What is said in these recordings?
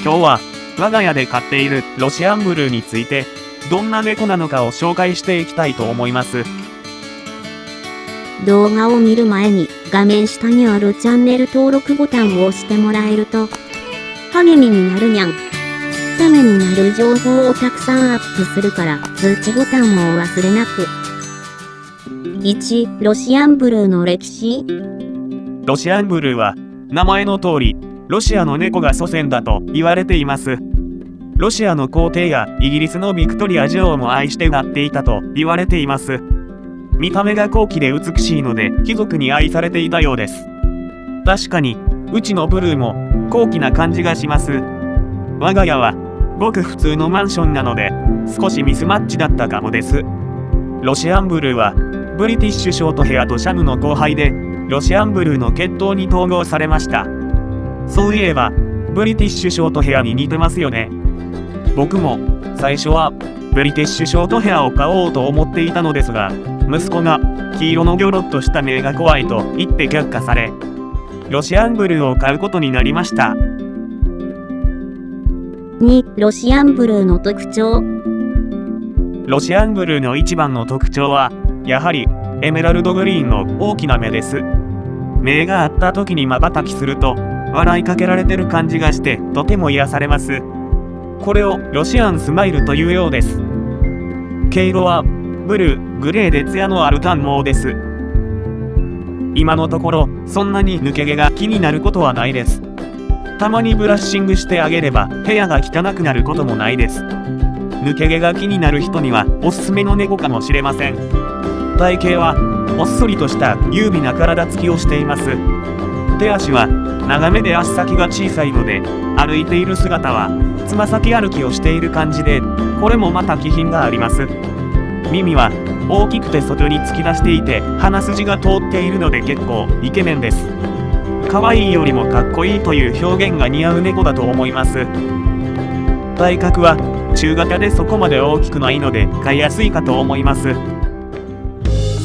今日は我が家で飼っているロシアンブルーについてどんな猫なのかを紹介していきたいと思います。動画を見る前に画面下にあるチャンネル登録ボタンを押してもらえると励みになるにゃん。ためになる情報をたくさんアップするから通知ボタンもお忘れなく。1. ロシアンブルーの歴史。ロシアンブルーは名前の通りロシアの猫が祖先だと言われています。ロシアの皇帝やイギリスのビクトリア女王も愛して飼っていたと言われています。見た目が高貴で美しいので貴族に愛されていたようです。確かにうちのブルーも高貴な感じがします。我が家はごく普通のマンションなので少しミスマッチだったかもです。ロシアンブルーはブリティッシュショートヘアとシャムの交配でロシアンブルーの血統に統合されました。そういえばブリティッシュショートヘアに似てますよね。僕も最初はブリティッシュショートヘアを買おうと思っていたのですが、息子が黄色のギョロッとした目が怖いと言って却下され、ロシアンブルーを買うことになりました。2. ロシアンブルーの特徴。ロシアンブルーの一番の特徴はやはりエメラルドグリーンの大きな目です。目が合った時に瞬きすると笑いかけられてる感じがしてとても癒されます。これをロシアンスマイルというようです。毛色はブルー、グレーで艶のある短毛です。今のところそんなに抜け毛が気になることはないです。たまにブラッシングしてあげれば部屋が汚くなることもないです。抜け毛が気になる人にはおすすめの猫かもしれません。体型はほっそりとした優美な体つきをしています。手足は長めで足先が小さいので歩いている姿はつま先歩きをしている感じで、これもまた気品があります。耳は大きくて外に突き出していて鼻筋が通っているので結構イケメンです。可愛いよりもかっこいいという表現が似合う猫だと思います。体格は中型でそこまで大きくないので飼いやすいかと思います。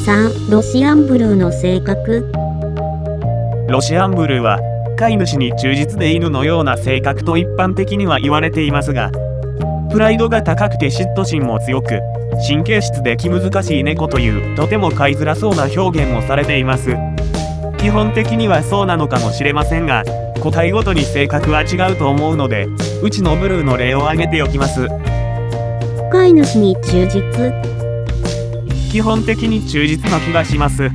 3. ロシアンブルーの性格。ロシアンブルーは飼い主に忠実で犬のような性格と一般的には言われていますが、プライドが高くて嫉妬心も強く、神経質で気難しい猫というとても飼いづらそうな表現もされています。基本的にはそうなのかもしれませんが、個体ごとに性格は違うと思うので、うちのブルーの例を挙げておきます。飼い主に忠実。基本的に忠実な気がします。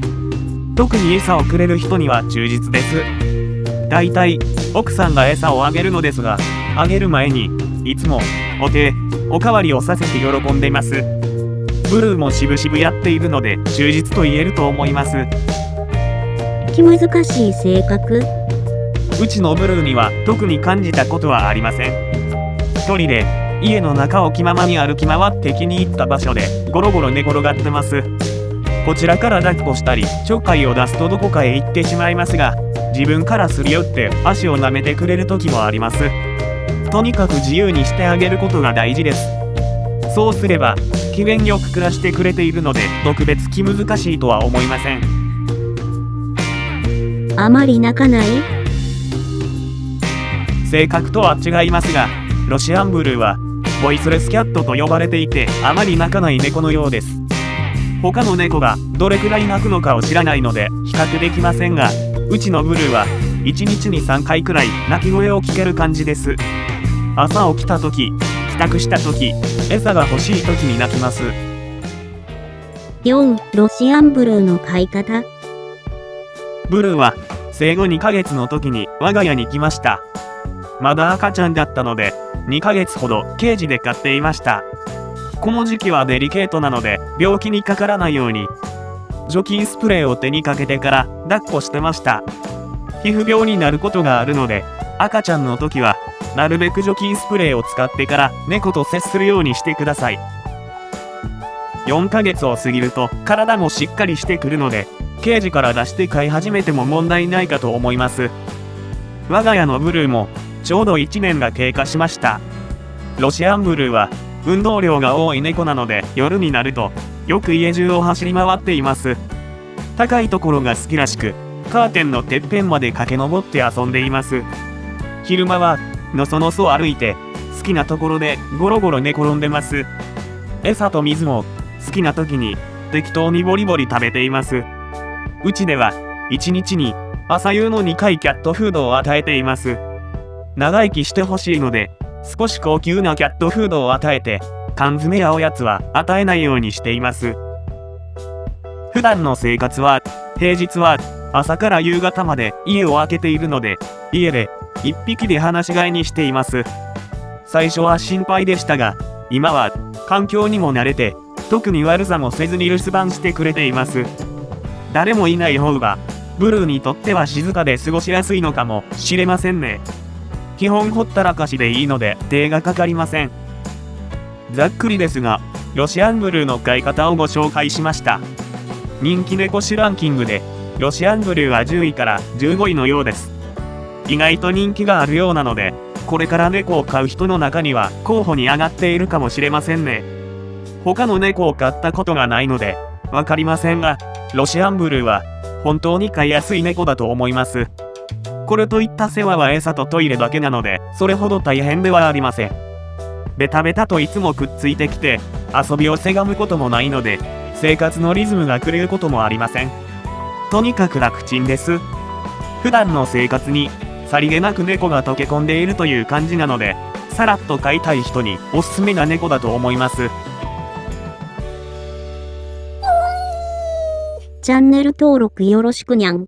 特に餌をくれる人には忠実です。だいたい奥さんが餌をあげるのですが、あげる前にいつもお手、おかわりをさせて喜んでいます。ブルーもしぶしぶやっているので忠実と言えると思います。気難しい性格。うちのブルーには特に感じたことはありません。一人で家の中を気ままに歩き回って気に入った場所でゴロゴロ寝転がってます。こちらから抱っこしたりちょっかいを出すとどこかへ行ってしまいますが、自分からすり寄って足を舐めてくれる時もあります。とにかく自由にしてあげることが大事です。そうすれば機嫌よく暮らしてくれているので特別気難しいとは思いません。あまり泣かない。性格とは違いますが、ロシアンブルーはボイスレスキャットと呼ばれていてあまり泣かない猫のようです。他の猫がどれくらい鳴くのかを知らないので比較できませんが、うちのブルーは1日に3回くらい鳴き声を聞ける感じです。朝起きた時、帰宅した時、餌が欲しい時に鳴きます。4. ロシアンブルーの飼い方。ブルーは生後2ヶ月の時に我が家に来ました。まだ赤ちゃんだったので2ヶ月ほどケージで飼っていました。この時期はデリケートなので病気にかからないように除菌スプレーを手にかけてから抱っこしてました。皮膚病になることがあるので赤ちゃんの時はなるべく除菌スプレーを使ってから猫と接するようにしてください。4ヶ月を過ぎると体もしっかりしてくるのでケージから出して飼い始めても問題ないかと思います。我が家のブルーもちょうど1年が経過しました。ロシアンブルーは運動量が多い猫なので夜になるとよく家中を走り回っています。高いところが好きらしくカーテンのてっぺんまで駆け上って遊んでいます。昼間はのそのそ歩いて、好きなところでゴロゴロ寝転んでます。餌と水も好きな時に適当にボリボリ食べています。うちでは1日に朝夕の2回キャットフードを与えています。長生きしてほしいので、少し高級なキャットフードを与えて、缶詰やおやつは与えないようにしています。普段の生活は、平日は朝から夕方まで家を空けているので、家で一匹で放し飼いにしています。最初は心配でしたが、今は環境にも慣れて、特に悪さもせずに留守番してくれています。誰もいない方が、ブルーにとっては静かで過ごしやすいのかもしれませんね。基本ほったらかしでいいので手がかかりません。ざっくりですが、ロシアンブルーの飼い方をご紹介しました。人気猫種ランキングで、ロシアンブルーは10位から15位のようです。意外と人気があるようなので、これから猫を飼う人の中には候補に上がっているかもしれませんね。他の猫を飼ったことがないので、わかりませんが、ロシアンブルーは本当に飼いやすい猫だと思います。これといった世話は餌とトイレだけなので、それほど大変ではありません。ベタベタといつもくっついてきて、遊びをせがむこともないので、生活のリズムが狂うこともありません。とにかく楽ちんです。普段の生活にさりげなく猫が溶け込んでいるという感じなので、さらっと飼いたい人におすすめな猫だと思います。チャンネル登録よろしくにゃん。